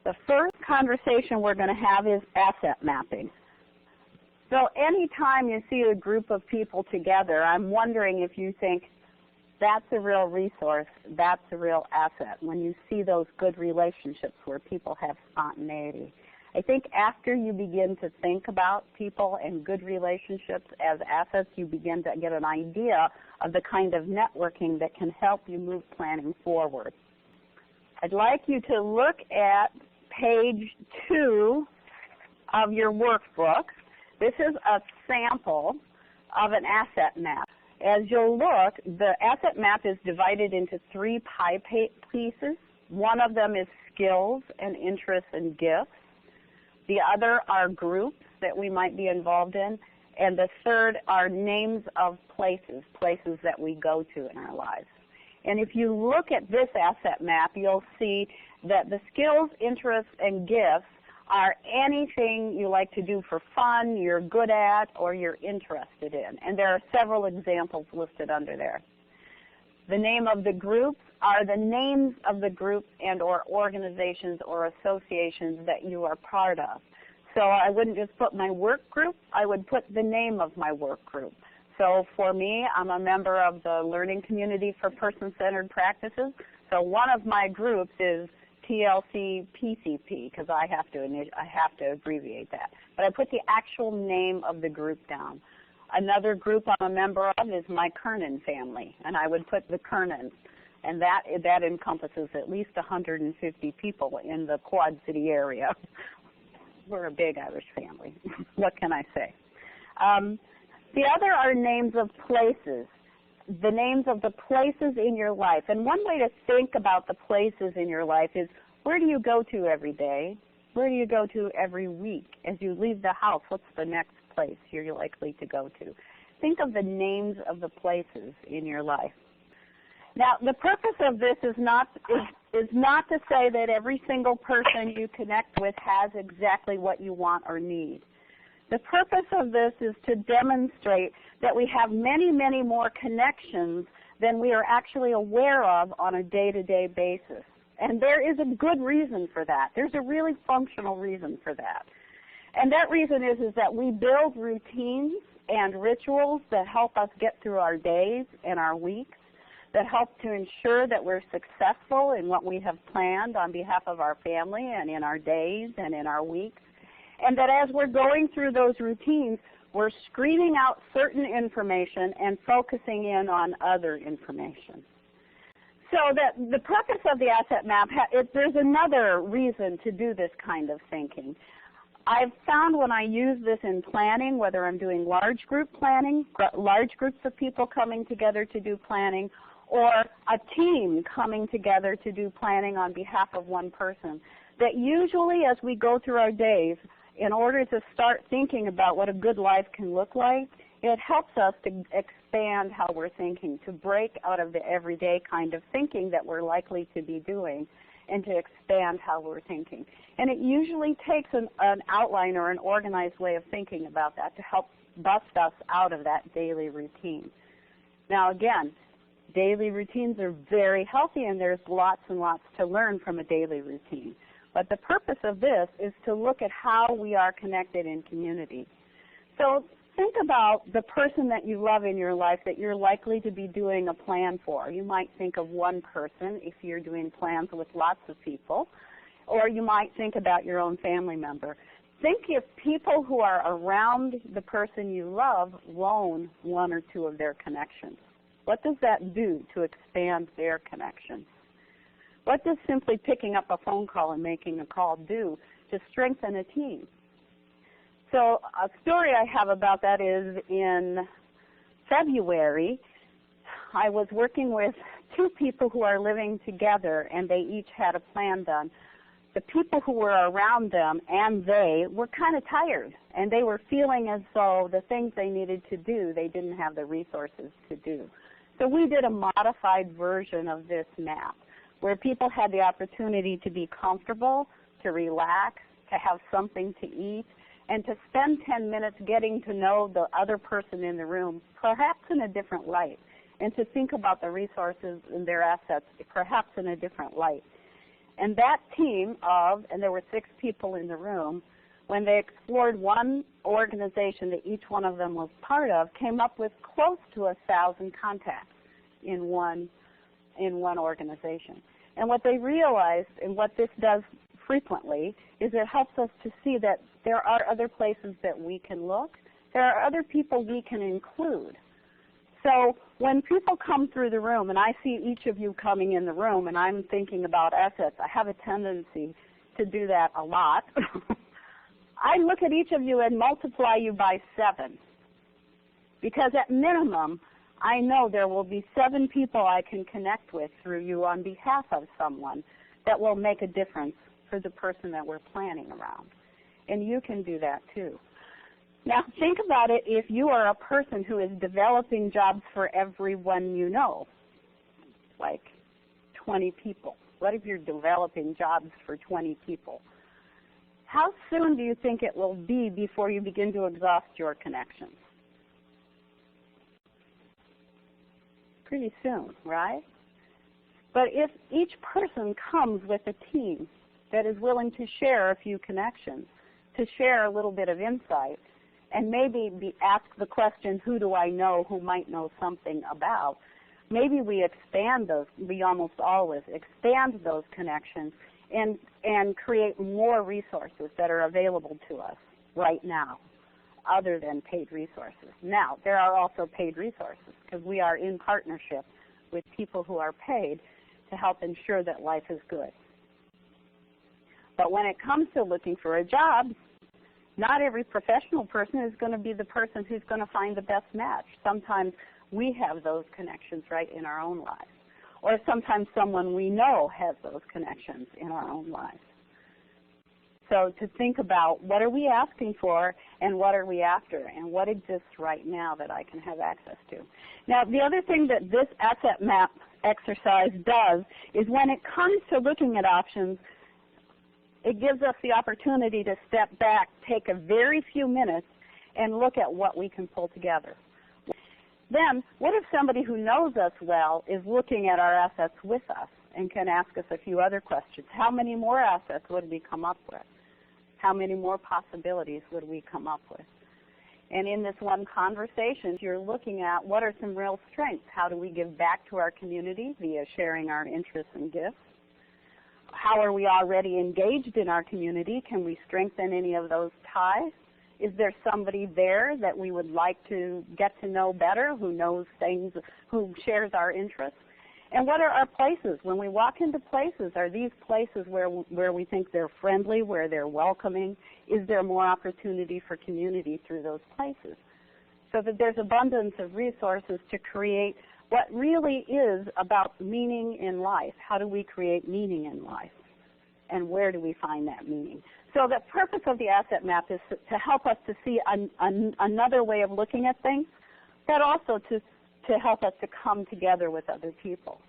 The first conversation we're going to have is asset mapping. So anytime you see a group of people together, I'm wondering if you think that's a real resource, that's a real asset, when you see those good relationships where people have spontaneity. I think after you begin to think about people and good relationships as assets, you begin to get an idea of the kind of networking that can help you move planning forward. I'd like you to look at page 2 of your workbook. This is a sample of an asset map. As you'll look, the asset map is divided into 3 pie pieces. One of them is skills and interests and gifts. The other are groups that we might be involved in. And the third are names of places, places that we go to in our lives. And if you look at this asset map, you'll see that the skills, interests, and gifts are anything you like to do for fun, you're good at, or you're interested in. And there are several examples listed under there. The name of the groups are the names of the groups and or organizations or associations that you are part of. So I wouldn't just put my work group, I would put the name of my work group. So for me, I'm a member of the Learning Community for Person-Centered Practices. So one of my groups is TLC PCP, because I have to abbreviate that. But I put the actual name of the group down. Another group I'm a member of is my Kernan family, and I would put the Kernans. And that encompasses at least 150 people in the Quad City area. We're a big Irish family. What can I say? The other are names of places. The names of the places in your life. And one way to think about the places in your life is, where do you go to every day? Where do you go to every week? As you leave the house, what's the next place you're likely to go to? Think of the names of the places in your life. Now, the purpose of this is not to say that every single person you connect with has exactly what you want or need. The purpose of this is to demonstrate that we have many, many more connections than we are actually aware of on a day-to-day basis. And there is a good reason for that. There's a really functional reason for that. And that reason is that we build routines and rituals that help us get through our days and our weeks, that help to ensure that we're successful in what we have planned on behalf of our family and in our days and in our weeks. And that as we're going through those routines, we're screening out certain information and focusing in on other information. So that the purpose of the asset map, there's another reason to do this kind of thinking. I've found when I use this in planning, whether I'm doing large group planning, large groups of people coming together to do planning, or a team coming together to do planning on behalf of one person, that usually as we go through our days, in order to start thinking about what a good life can look like, it helps us to expand how we're thinking, to break out of the everyday kind of thinking that we're likely to be doing, and to expand how we're thinking. And it usually takes an outline or an organized way of thinking about that to help bust us out of that daily routine. Now again, daily routines are very healthy, and there's lots and lots to learn from a daily routine. But the purpose of this is to look at how we are connected in community. So think about the person that you love in your life that you're likely to be doing a plan for. You might think of one person if you're doing plans with lots of people, or you might think about your own family member. Think if people who are around the person you love loan one or two of their connections. What does that do to expand their connections? What does simply picking up a phone call and making a call do to strengthen a team? So a story I have about that is in February, I was working with 2 people who are living together, and they each had a plan done. The people who were around them and they were kind of tired, and they were feeling as though the things they needed to do, they didn't have the resources to do. So we did a modified version of this map, where people had the opportunity to be comfortable, to relax, to have something to eat, and to spend 10 minutes getting to know the other person in the room, perhaps in a different light, and to think about the resources and their assets perhaps in a different light. And that team of, and there were 6 people in the room, when they explored one organization that each one of them was part of, came up with close to 1,000 contacts in one organization. And what they realized, and what this does frequently, is it helps us to see that there are other places that we can look. There are other people we can include. So when people come through the room, and I see each of you coming in the room, and I'm thinking about assets, I have a tendency to do that a lot. I look at each of you and multiply you by 7. Because at minimum, I know there will be 7 people I can connect with through you on behalf of someone that will make a difference for the person that we're planning around. And you can do that too. Now think about it if you are a person who is developing jobs for everyone you know, like 20 people. What if you're developing jobs for 20 people? How soon do you think it will be before you begin to exhaust your connections? Pretty soon, right? But if each person comes with a team that is willing to share a few connections, to share a little bit of insight, and maybe ask the question, who do I know who might know something about, maybe we expand those, we almost always expand those connections and create more resources that are available to us right now, other than paid resources. Now, there are also paid resources, because we are in partnership with people who are paid to help ensure that life is good. But when it comes to looking for a job, not every professional person is going to be the person who's going to find the best match. Sometimes we have those connections right in our own lives. Or sometimes someone we know has those connections in our own lives. So to think about what are we asking for and what are we after and what exists right now that I can have access to. Now the other thing that this asset map exercise does is when it comes to looking at options, it gives us the opportunity to step back, take a very few minutes, and look at what we can pull together. Then, what if somebody who knows us well is looking at our assets with us and can ask us a few other questions? How many more assets would we come up with? How many more possibilities would we come up with? And in this one conversation, you're looking at what are some real strengths? How do we give back to our community via sharing our interests and gifts? How are we already engaged in our community? Can we strengthen any of those ties? Is there somebody there that we would like to get to know better, who knows things, who shares our interests? And what are our places? When we walk into places, are these places where we think they're friendly, where they're welcoming? Is there more opportunity for community through those places? So that there's abundance of resources to create what really is about meaning in life. How do we create meaning in life? And where do we find that meaning? So the purpose of the asset map is to help us to see another way of looking at things, but also to help us to come together with other people.